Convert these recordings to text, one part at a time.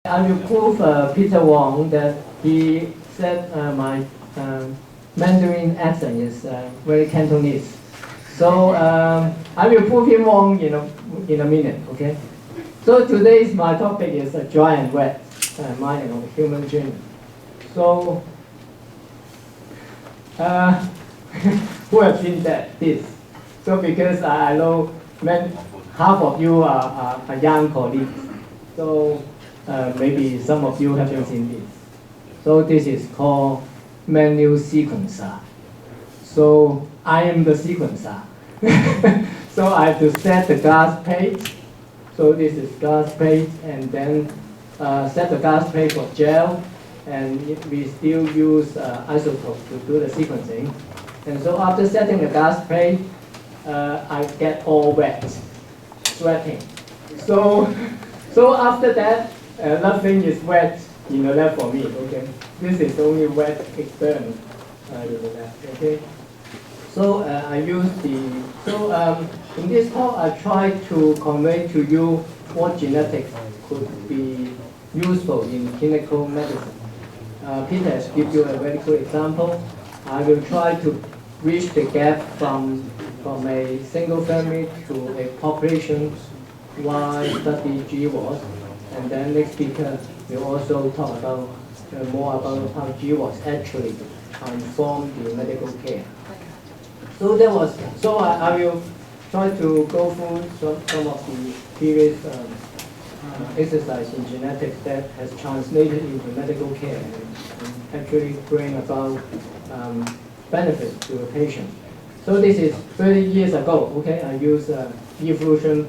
I will prove Peter Wong that he said my Mandarin accent is very Cantonese. So I will prove him wrong in a minute, okay? So today's my topic is dry and wet mining of the human genome. So who have seen this? So because I know half of you are young colleagues, so maybe some of you haven't seen this. So this is called manual sequencer. So I am the sequencer. So I have to set the glass plate. So this is glass plate, and then set the glass plate for gel, and we still use isotope to do the sequencing. And so after setting the glass plate, I get all wet, sweating. So after that, nothing is wet in the lab for me. Okay, this is only wet experiment in the lab. Okay, so I use in this talk I try to convey to you what genetics could be useful in clinical medicine. Peter has given you a very good example. I will try to bridge the gap from a single family to a population-wide study GWAS. And then next speaker will also talk about more about how GWAS actually transform the medical care. So I will try to go through some of the previous exercise in genetics that has translated into medical care and actually bring about benefit to the patient. So this is 30 years ago. Okay, I use evolution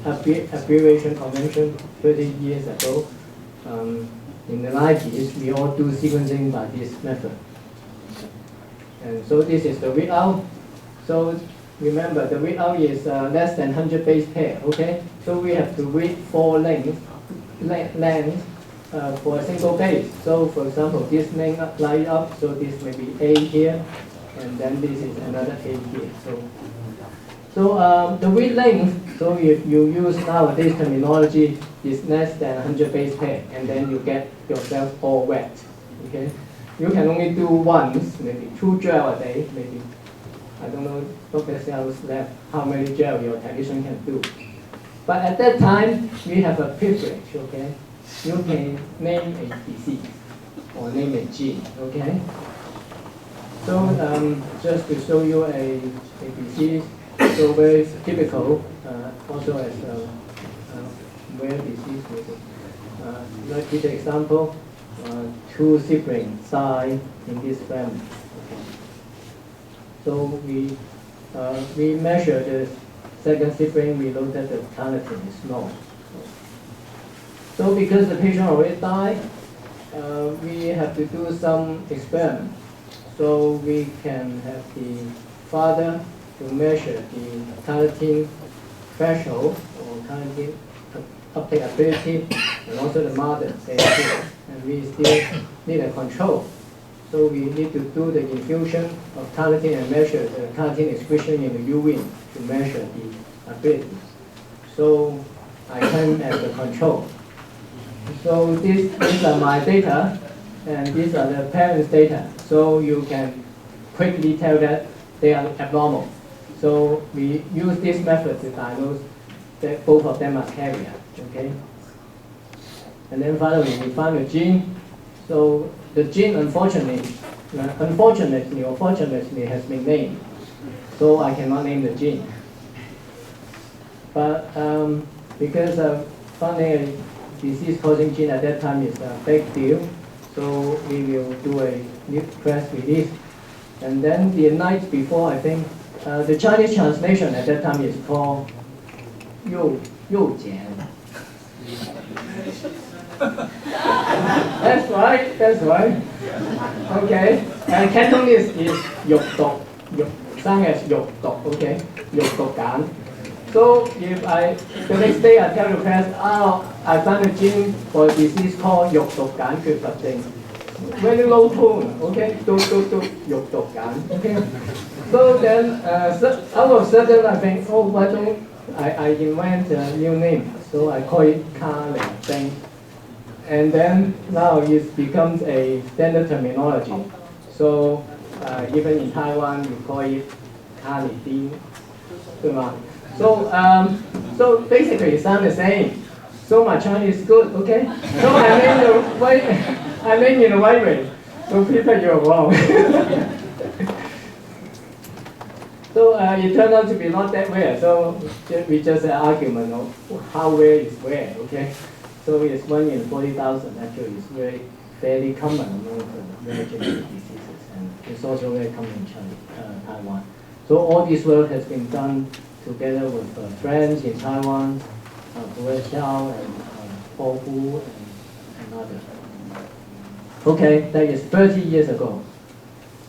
abbreviation convention 30 years ago. In the 90s, we all do sequencing by this method. And so this is the readout. So remember, the readout is less than 100 base pair. Okay, so we have to read 4 lengths for a single base. So for example, this length light up, so this may be A here, and then this is another A here. So the read length, so if you use nowadays terminology, is less than 100 base pair, and then you get yourself all wet. Okay, you can only do once, maybe 2 gel a day, maybe. I don't know, Dr. Sales left how many gel your technician can do. But at that time, we have a privilege. Okay, you can name a disease or name a gene. Okay. So just to show you a disease. So very typical, also as a rare disease. Let's give the example, 2 siblings die in this family. Okay. So we measure the second sibling, we know that the carnitine is small. So because the patient already died, we have to do some experiment. So we can have the father to measure the carnitine threshold or carnitine uptake ability, and also the mother, same thing. And we still need a control. So we need to do the infusion of carnitine and measure the carnitine excretion in the urine to measure the ability. So I claim as the control. So these are my data, and these are the parents' data. So you can quickly tell that they are abnormal. So we use this method to diagnose that both of them are carrier. Okay. And then finally we find the gene. So the gene unfortunately or fortunately has been named. So I cannot name the gene. But because finding a disease-causing gene at that time is a big deal, so we will do a new press release. And then the night before, I think, the Chinese translation at that time is called 右减. That's right. Okay. And Cantonese is 肉毒, sang as 肉毒, okay? 肉毒鹼. So if the next day I tell the class, I found a gene for a disease called 肉毒鹼缺乏症. Very low tone, okay? 肉毒鹼, okay? So then, out of sudden I think, why don't I invent a new name? So I call it Carnitine. And then now it becomes a standard terminology. So even in Taiwan, you call it Carnitine. So basically it sounds the same. So my Chinese is good, okay? So I mean in the right way. So Peter, you're wrong. So it turned out to be not that rare. So we just an argument of how rare is rare, okay? So it's 1 in 40,000. Actually, it's fairly common among the rare genetic diseases, and it's also very common in China, Taiwan. So all this work has been done together with friends in Taiwan, Prof and Paul Hu and others. Okay, that is 30 years ago.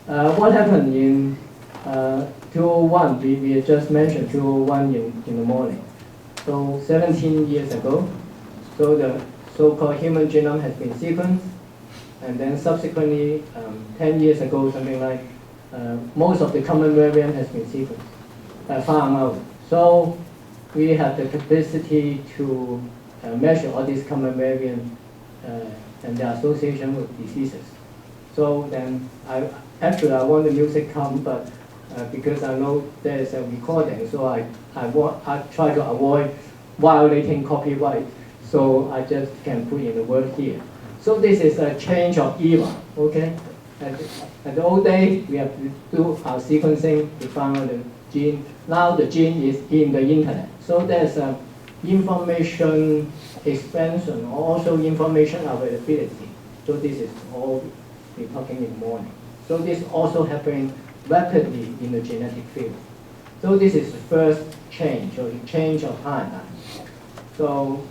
What happened in 2001? We just mentioned 2001 in the morning. So 17 years ago, so the so-called human genome has been sequenced, and then subsequently, 10 years ago, something like, most of the common variant has been sequenced, found out. So we have the capacity to measure all these common variants and their association with diseases. So then, I want the music come, but because I know there is a recording, so I try to avoid violating copyright. So I just can put in the word here. So this is a change of era, okay? At the old days, we have to do our sequencing to find out the gene. Now the gene is in the internet. So there's a information expansion, or also information availability. So this is all we're talking in the morning. So this also happening rapidly in the genetic field. So this is the first change, or the change of paradigm. So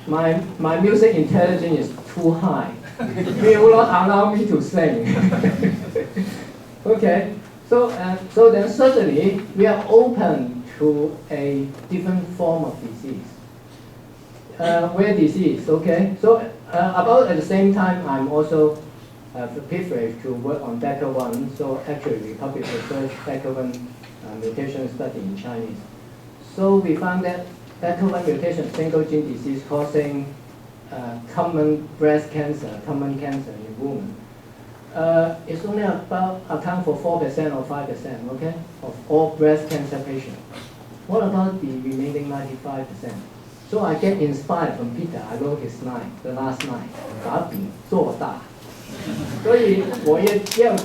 my music intelligence is too high. It will not allow me to sing. Okay, so then suddenly we are open to a different form of disease. Rare disease, okay? So about at the same time, I'm also privileged to work on BRCA1. So actually we published the first BRCA1 mutation study in Chinese. So we found that BRCA1 mutation, single gene disease causing common breast cancer, common cancer in women. It's only about account for 4% or 5%, okay, of all breast cancer patients. What about the remaining 95%? So I get inspired from Peter. I wrote his line, the last line, 把饼做大。所以我也要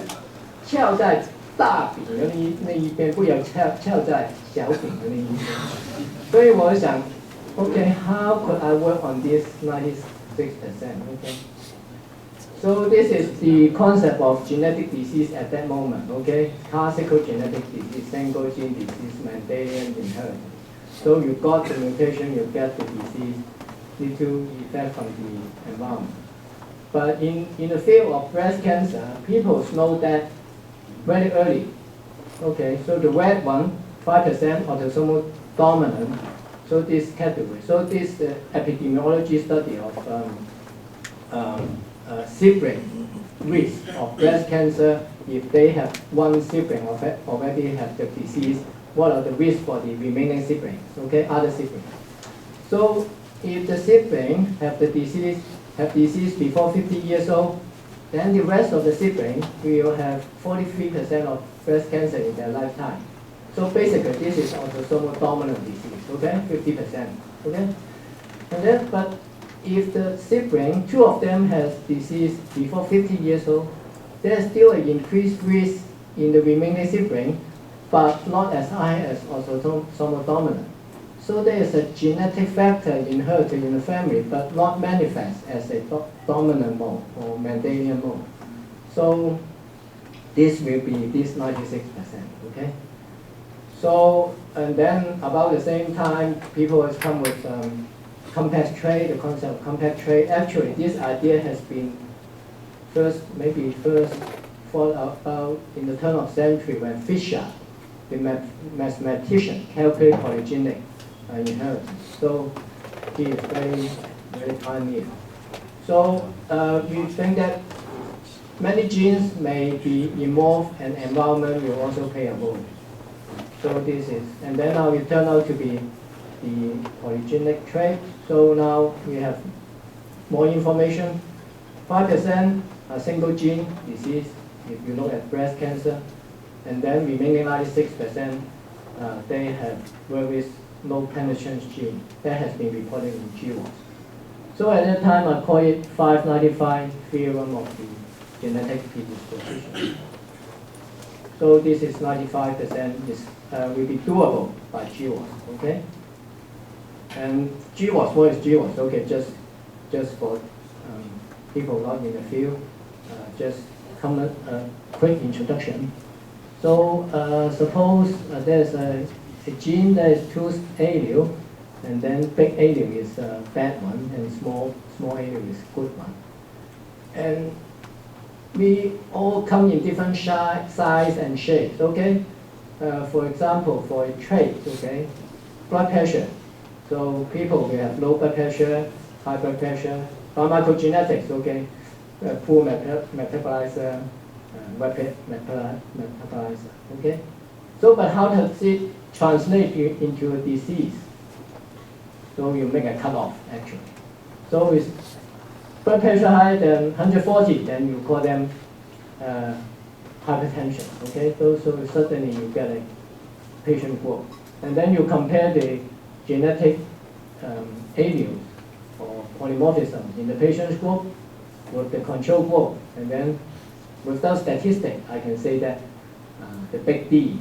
翘在大饼的那一边，不要翘在小饼的那一边。所以我想 okay, how could I work on this 96%? Okay. So this is the concept of genetic disease at that moment. Okay, classical genetic disease, single gene disease, Mendelian inheritance. So you got the mutation, you get the disease, little effect from the environment. But in the field of breast cancer, people know that very early. Okay, so the red one, 5% autosomal dominant. So this category. So this epidemiology study of sibling risk of breast cancer. If they have one sibling already have the disease, what are the risks for the remaining siblings? Okay, other siblings. So if the sibling have the disease before 50 years old, then the rest of the siblings will have 43% of breast cancer in their lifetime. So basically, this is autosomal dominant disease, okay, 50%, okay? And then, but if the sibling, two of them has disease before 50 years old, there's still an increased risk in the remaining sibling, but not as high as autosomal dominant. So there is a genetic factor inherited in the family, but not manifest as a dominant mode or Mendelian mode. So this will be this 96%, okay? So, and then about the same time, people has come with compact trait, the concept of compact trait. Actually, this idea has been first thought about in the turn of century when Fisher, the mathematician, calculated polygenic inheritance. So he is very, very pioneer. So we think that many genes may be involved and environment will also play a role. So this is, and then now it turned out to be the polygenic trait. So now we have more information. 5% a single gene disease, if you look at breast cancer, and then remaining 96%, they have very low penetrance gene. That has been reported in GWAS. So at that time, I call it 595 theorem of the genetic predisposition. So this is 95% will be doable by GWAS, okay? And GWAS, what is GWAS? Okay, just for people not in the field, just quick introduction. So suppose there's a gene that is 2 allele, and then big allele is a bad one, and small allele is good one. And we all come in different size and shapes, okay? For example, for a trait, okay, blood pressure. So people will have low blood pressure, high blood pressure. Pharmacogenetics, okay, poor metabolizer, rapid metabolizer, okay? So, but how does it translate into a disease? So you make a cutoff, actually. So it's blood pressure higher than 140, then you call them hypertension, okay? So certainly you get a patient group. And then you compare the genetic alleles or polymorphism in the patient's group with the control group. And then without statistics, I can say that the big D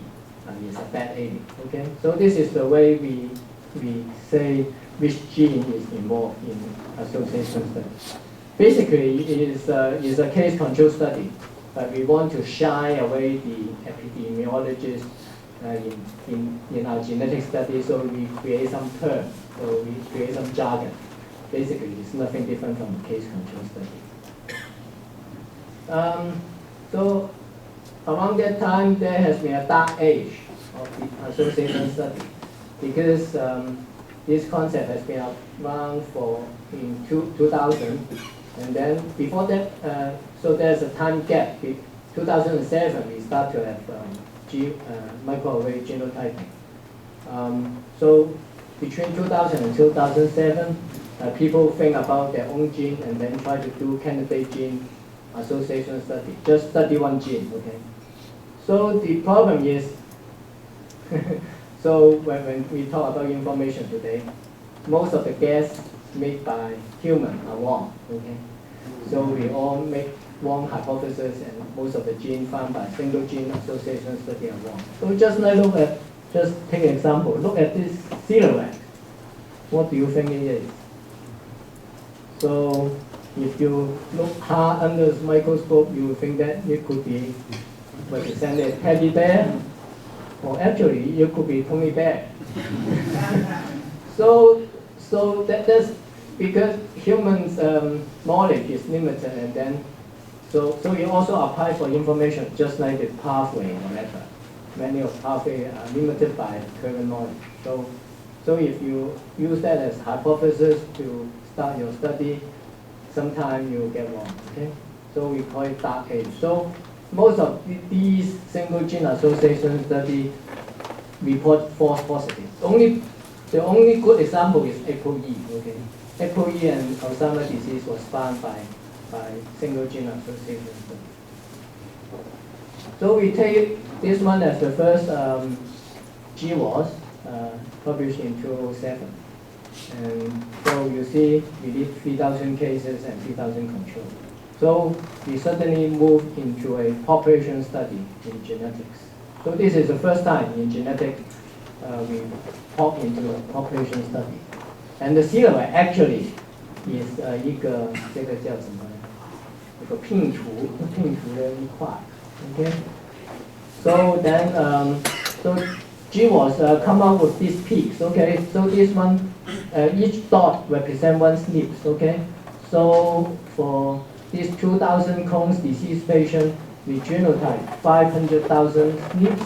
is a bad allele, okay? So this is the way we say which gene is involved in association study. Basically, it is a case control study, but we want to shy away the epidemiologists in our genetic study, so we create some terms, so we create some jargon. Basically, it's nothing different from a case control study. So around that time, there has been a dark age of the association study, because this concept has been around in 2000, and then before that, so there's a time gap. In 2007, we start to have microarray genotyping. So between 2000 and 2007, people think about their own gene and then try to do candidate gene association study, just study one gene, okay? So the problem is, so when we talk about information today, most of the guesses made by humans are wrong, okay? So we all make wrong hypotheses, and most of the genes found by single gene association study are wrong. So just take an example. Look at this silhouette. What do you think it is? So if you look hard under the microscope, you will think that it could be represented teddy bear, or actually it could be Tony Bear. So that's because humans' knowledge is limited, and then so it also applies for information, just like the pathway or whatever. Many of pathways are limited by current knowledge. So if you use that as hypothesis to start your study, sometimes you get wrong, okay? So we call it dark age. So most of these single gene association study report false positives. The only good example is ApoE, okay? ApoE and Alzheimer's disease was found by single gene association study. So we take this one as the first GWAS, published in 2007. And so you see, we did 3,000 cases and 3,000 controls. So we suddenly moved into a population study in genetics. So this is the first time in genetics we pop into a population study. And the silhouette actually is 这个叫什么？一个拼图的一块。Okay. So then, so GWAS come up with these peaks. Okay. So this one, each dot represents one SNPs. Okay. So for these 2,000 Crohn's disease patients, we genotype 500,000 SNPs,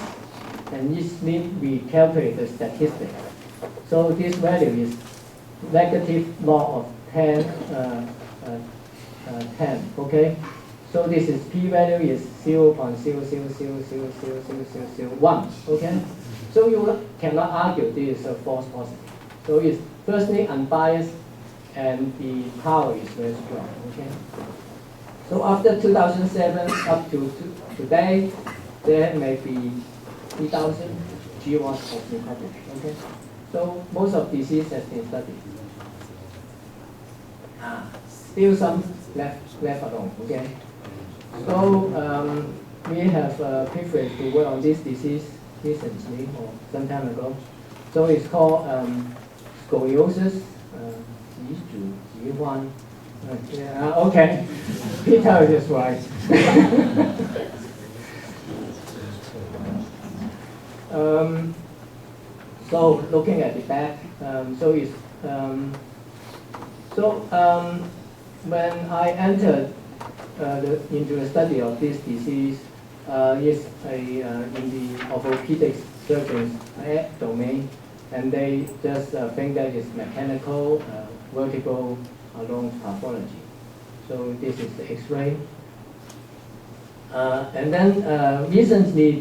and each SNP we calculate the statistic. So this value is negative log of 10, 10. Okay. So this is p-value is 0.000000001. Okay. So you cannot argue this is a false positive. So it's firstly unbiased and the power is very strong. Okay. So after 2007 up to today, there may be 3,000 GWAS has been published. Okay. So most of disease has been studied. Still some left alone. Okay. So we have a privilege to work on this disease recently or some time ago. So it's called scoliosis. Okay, Peter is right. So looking at the back, when I entered into the study of this disease, it's in the orthopedic surgeons domain, and they just think that it's mechanical, vertical along pathology. So this is the X-ray. And then recently,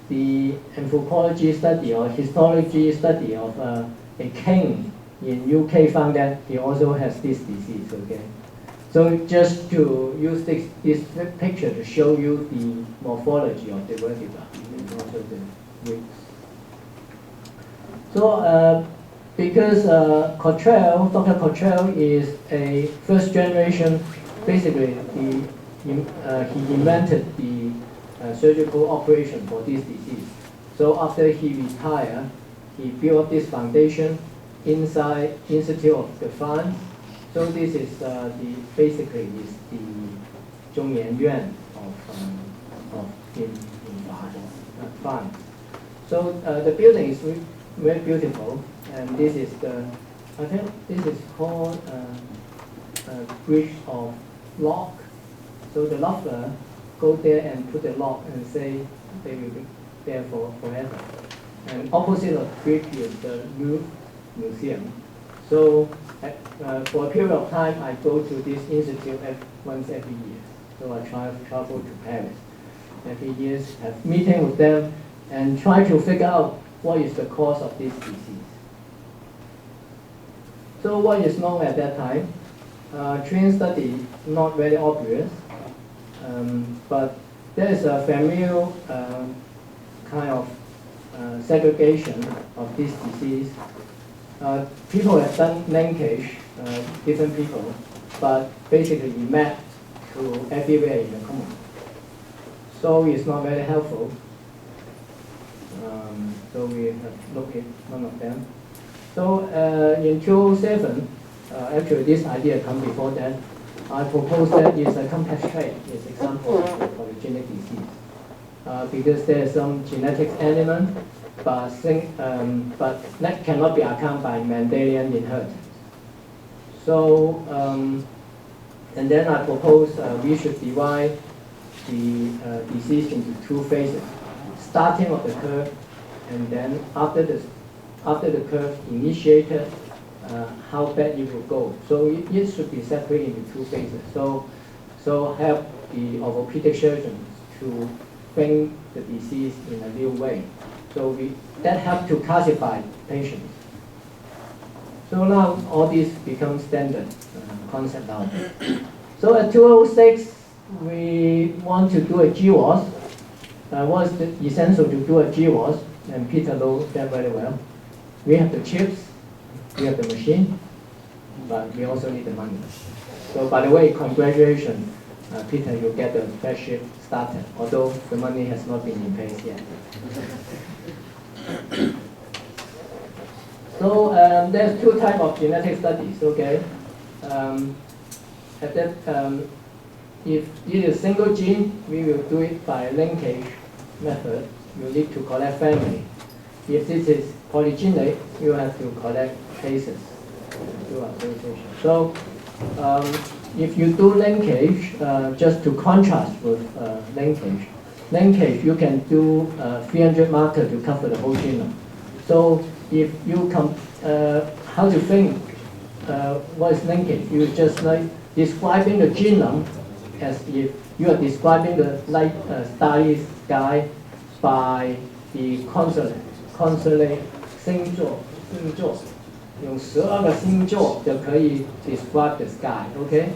the anthropology study or histology study of a king in UK found that he also has this disease. Okay, so just to use this picture to show you the morphology of the vertebra and also the ribs. So because Dr. Cottrell is a first generation, basically he invented the surgical operation for this disease. So after he retired, he built this foundation inside Institute of the France. So this is basically is the 中研院 of in France. So the building is very beautiful, and this is I think this is called bridge of lock. So the locker go there and put a lock and say they will be there forever. And opposite of the bridge is the Louvre Museum. So for a period of time, I go to this institute once every year. So I travel to Paris every year, have meeting with them, and try to figure out what is the cause of this disease. So what is known at that time? Twin study, not very obvious, but there is a familial kind of segregation of this disease. People have done linkage, different people, but basically we map to everywhere in the common. So it's not very helpful. So we have looked at one of them. So in 2007, actually this idea come before that. I proposed that it's a complex trait, it's example of polygenic disease. Because there's some genetic element, but that cannot be accounted by Mendelian inheritance. So, and then I proposed we should divide the disease into two phases. Starting of the curve, and then after the curve initiated, how bad it will go. So it should be separated into two phases. So help the orthopedic surgeons to think the disease in a new way. So that helps to classify patients. So now all this becomes standard concept now. So at 2006, we want to do a GWAS. What is essential to do a GWAS? And Peter knows that very well. We have the chips, we have the machine, but we also need the money. So by the way, congratulations, Peter, you get the flagship started, although the money has not been in place yet. So there's two types of genetic studies, okay? If it is a single gene, we will do it by linkage method. You need to collect family. If this is polygenic, you have to collect cases, do association. So if you do linkage, just to contrast with linkage, you can do 300 marker to cover the whole genome. So if you how to think what is linkage? You just like describing the genome as if you are describing the starry sky by the consonant 星座，用12个星座就可以 describe the sky, okay?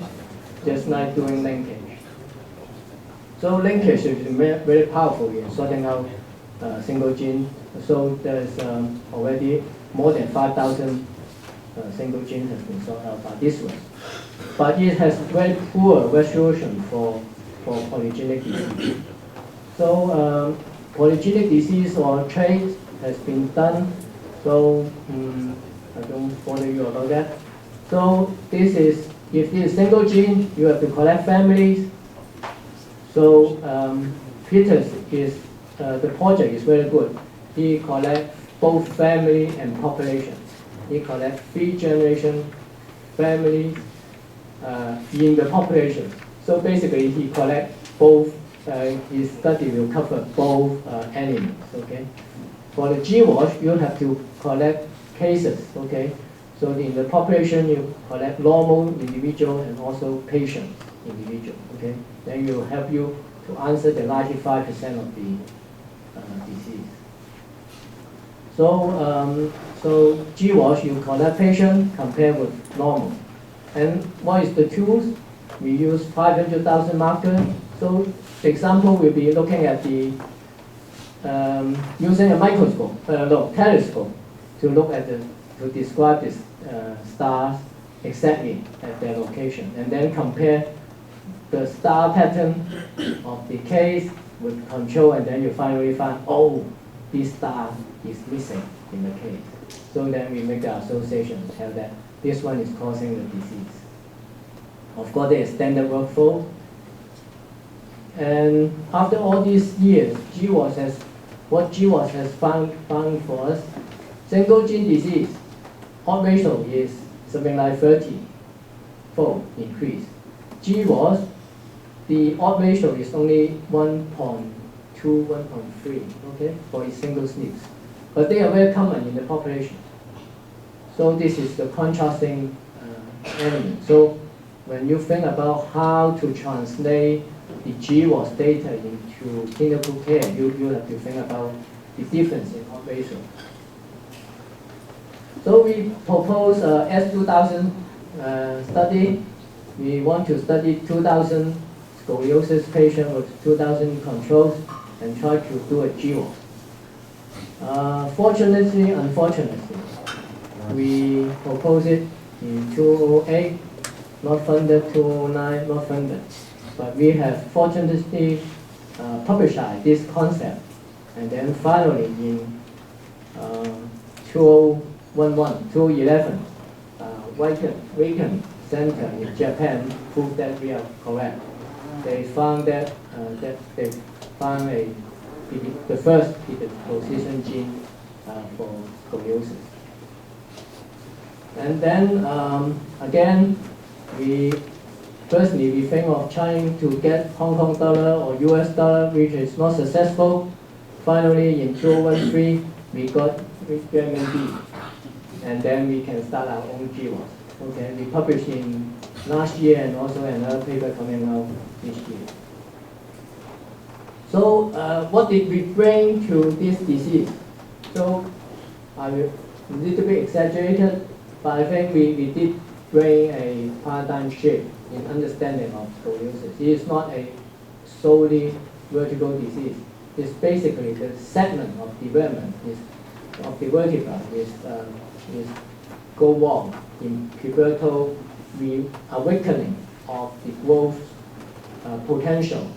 Just like doing linkage. So linkage is very powerful in sorting out single gene. So there's already more than 5,000 single genes has been sorted out by this way. But it has very poor resolution for polygenic disease. So polygenic disease or trait has been done. So I don't bother you about that. So this is, if it is single gene, you have to collect families. So Peter's is, the project is very good. He collects both family and population. He collects 3 generation families in the population. So basically he collects both, his study will cover both animals, okay? For the GWAS, you have to collect cases, okay? So in the population, you collect normal individual and also patient individual, okay? Then it will help you to answer the 95% of the disease. So, so GWAS, you collect patient compared with normal. And what is the tools? We use 500,000 markers. So the example will be looking at the, using a microscope, telescope, to look at the, to describe the stars exactly at their location, and then compare the star pattern of the case with control, and then you finally find, oh, this star is missing in the case. So then we make the association, tell that this one is causing the disease. Of course, there is standard workflow. And after all these years, GWAS has, what GWAS has found for us, single gene disease, odds ratio is something like 30-fold increase. GWAS, the odds ratio is only 1.2, 1.3, okay, for a single SNPs. But they are very common in the population. So this is the contrasting element. So when you think about how to translate the GWAS data into clinical care, you have to think about the difference in odds ratio. So we propose a S2000 study. We want to study 2,000 scoliosis patients with 2,000 controls and try to do a GWAS. Fortunately, unfortunately, we propose it in 2008, not funded, 2009, not funded. But we have fortunately publicized this concept. And then finally in 2011, Waiken Center in Japan proved that we are correct. They found that, they found the first predisposition gene for scoliosis. And then again, firstly, we think of trying to get Hong Kong dollar or US dollar, which is not successful. Finally, in 2013, we got German B, and then we can start our own GWAS. Okay, we published in last year and also another paper coming out this year. So what did we bring to this disease? So I will a little bit exaggerated, but I think we did bring a paradigm shift in understanding of scoliosis. It is not a solely vertical disease. It's basically the segment of development of the vertebra is go wrong in pubertal awakening of the growth potential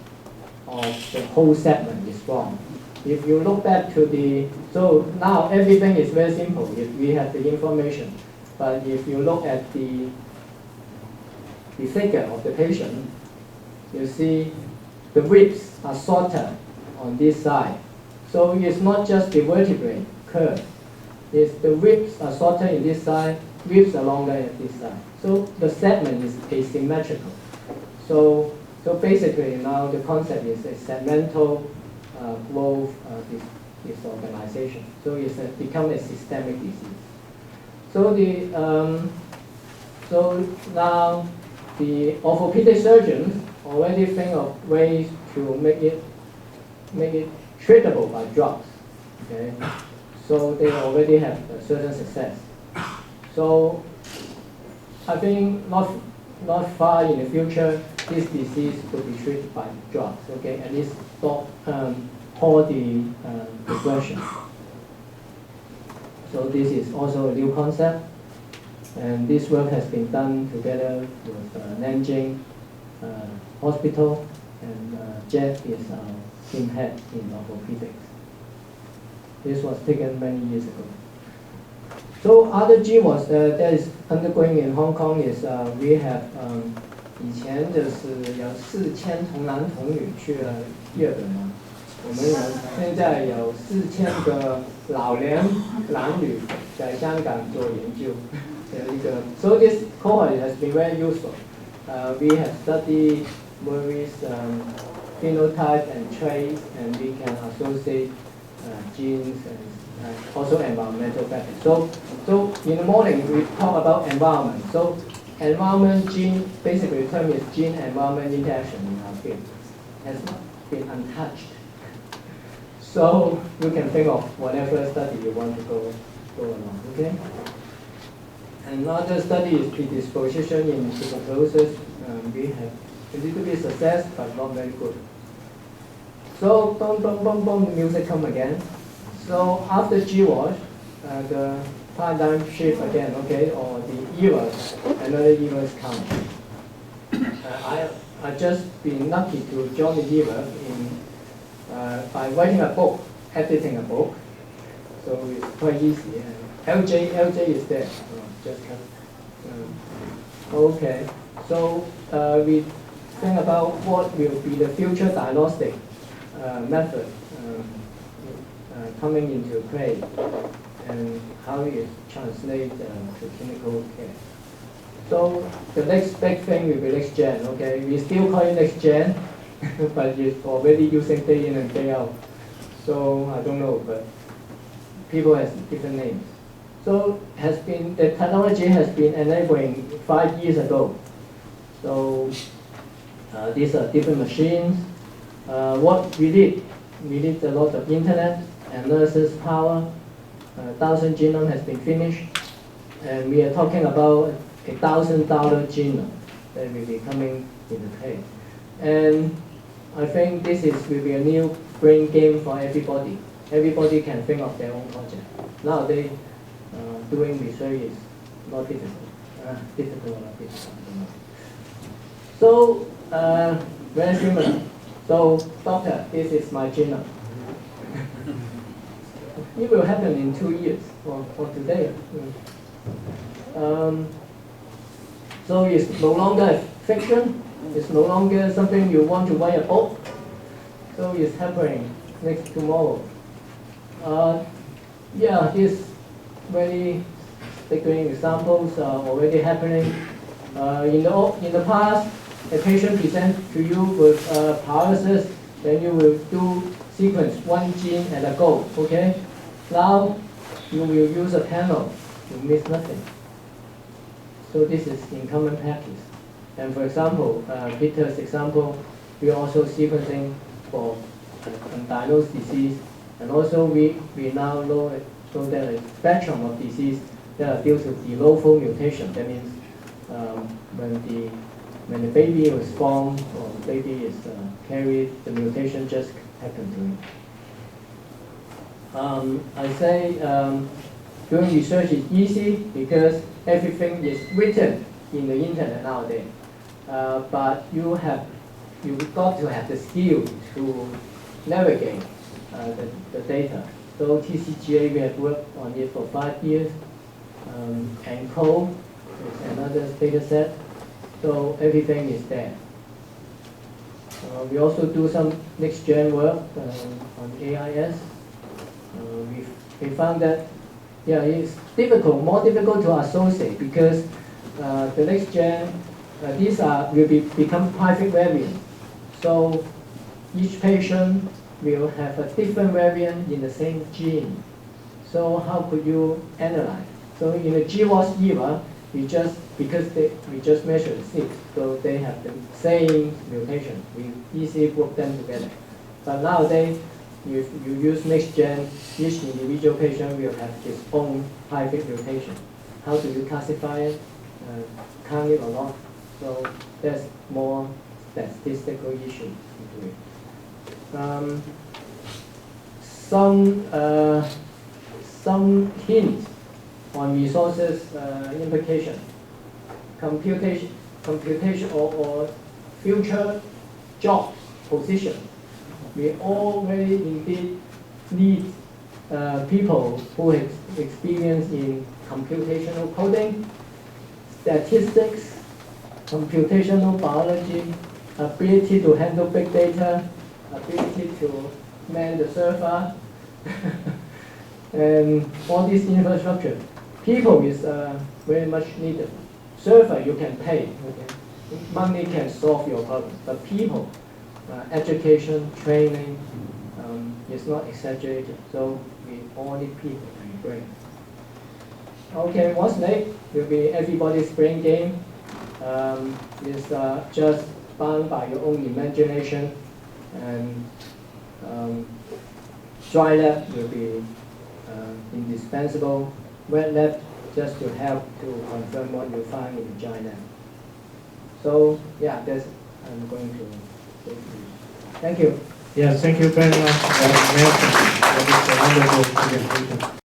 of the whole segment is wrong. If you look back to the, so now everything is very simple if we have the information. But if you look at the figure of the patient, you see the ribs are shorter on this side. So it's not just the vertebrae curve. It's the ribs are shorter in this side, ribs are longer at this side. So the segment is asymmetrical. So basically now the concept is a segmental growth disorganization. So it's become a systemic disease. So so now the orthopedic surgeons already think of ways to make it treatable by drugs. Okay, so they already have a certain success. So I think not far in the future, this disease could be treated by drugs. Okay, at least stop halt the progression. So this is also a new concept, and this work has been done together with Nanjing Hospital, and Jeff is our team head in orthopedics. This was taken many years ago. So other GWAS that is undergoing in Hong Kong is we have 以前就是有4000童男童女去了日本嘛，我们有现在有4000个老年男女在香港做研究。So this cohort has been very useful. We have studied various phenotype and traits, and we can associate genes and also environmental factors. So in the morning we talk about environment. So environment gene, basically the term is gene environment interaction in our field, has not been untouched. So you can think of whatever study you want to go along, okay? Another study is predisposition in tuberculosis. We have a little bit success, but not very good. So boom, boom, boom, boom, the music come again. So after GWAS, the paradigm shift again, okay, or the era, another era is coming. I just been lucky to join the era by writing a book, editing a book. So it's quite easy. LJ is there. Just okay. So we think about what will be the future diagnostic method coming into play, and how it translates to clinical care. So the next big thing will be next gen. Okay, we still call it next gen, but it's already using day in and day out. So I don't know, but people have different names. So the technology has been enabling 5 years ago. So these are different machines. What we need a lot of internet, analysis power. 1,000 genome has been finished, and we are talking about $1,000 genome that will be coming into play. And I think this will be a new brain game for everybody. Everybody can think of their own project. Nowadays, doing research is not difficult. Difficult or not difficult, I don't know. So, very similar. So, doctor, this is my genome. It will happen in 2 years, or today. So it's no longer a fiction. It's no longer something you want to write a book. So it's happening next tomorrow. Yeah, these very staggering examples are already happening. In the past, a patient presents to you with paralysis, then you will do sequence one gene at a go, okay? Now you will use a panel, you miss nothing. So this is in common practice. And for example, Peter's example, we are also sequencing for undiagnosed disease, and also we now know that a spectrum of disease that are due to De-novo mutation. That means when the baby was born or the baby is carried, the mutation just happened to him. I say doing research is easy because everything is written in the internet nowadays. But you've got to have the skill to navigate the data. So TCGA, we have worked on it for 5 years. ENCODE is another data set. So everything is there. We also do some next-gen work on AIS. We found that it's more difficult to associate because the next-gen, these will become private variants. So each patient will have a different variant in the same gene. So how could you analyze? So in the GWAS era, we just measure the 6, so they have the same mutation. We easily group them together. But nowadays, if you use next gen, each individual patient will have his own private mutation. How do you classify it? Count it or not? So there's more statistical issue into it. Some hints on resources implication. Computation or future job position. We already indeed need people who have experience in computational coding, statistics, computational biology, ability to handle big data, ability to man the server, and all this infrastructure. People is very much needed. Server you can pay, okay? Money can solve your problem, but people, education, training is not exaggerated. So we all need people to be great. Okay, what's next will be everybody's brain game. It's just bound by your own imagination, and dry lab will be indispensable. Wet lab just to help to confirm what you find in the dry lab. So yeah, that's I'm going to take you. Thank you. Yes, thank you very much, Nelson, for this wonderful presentation.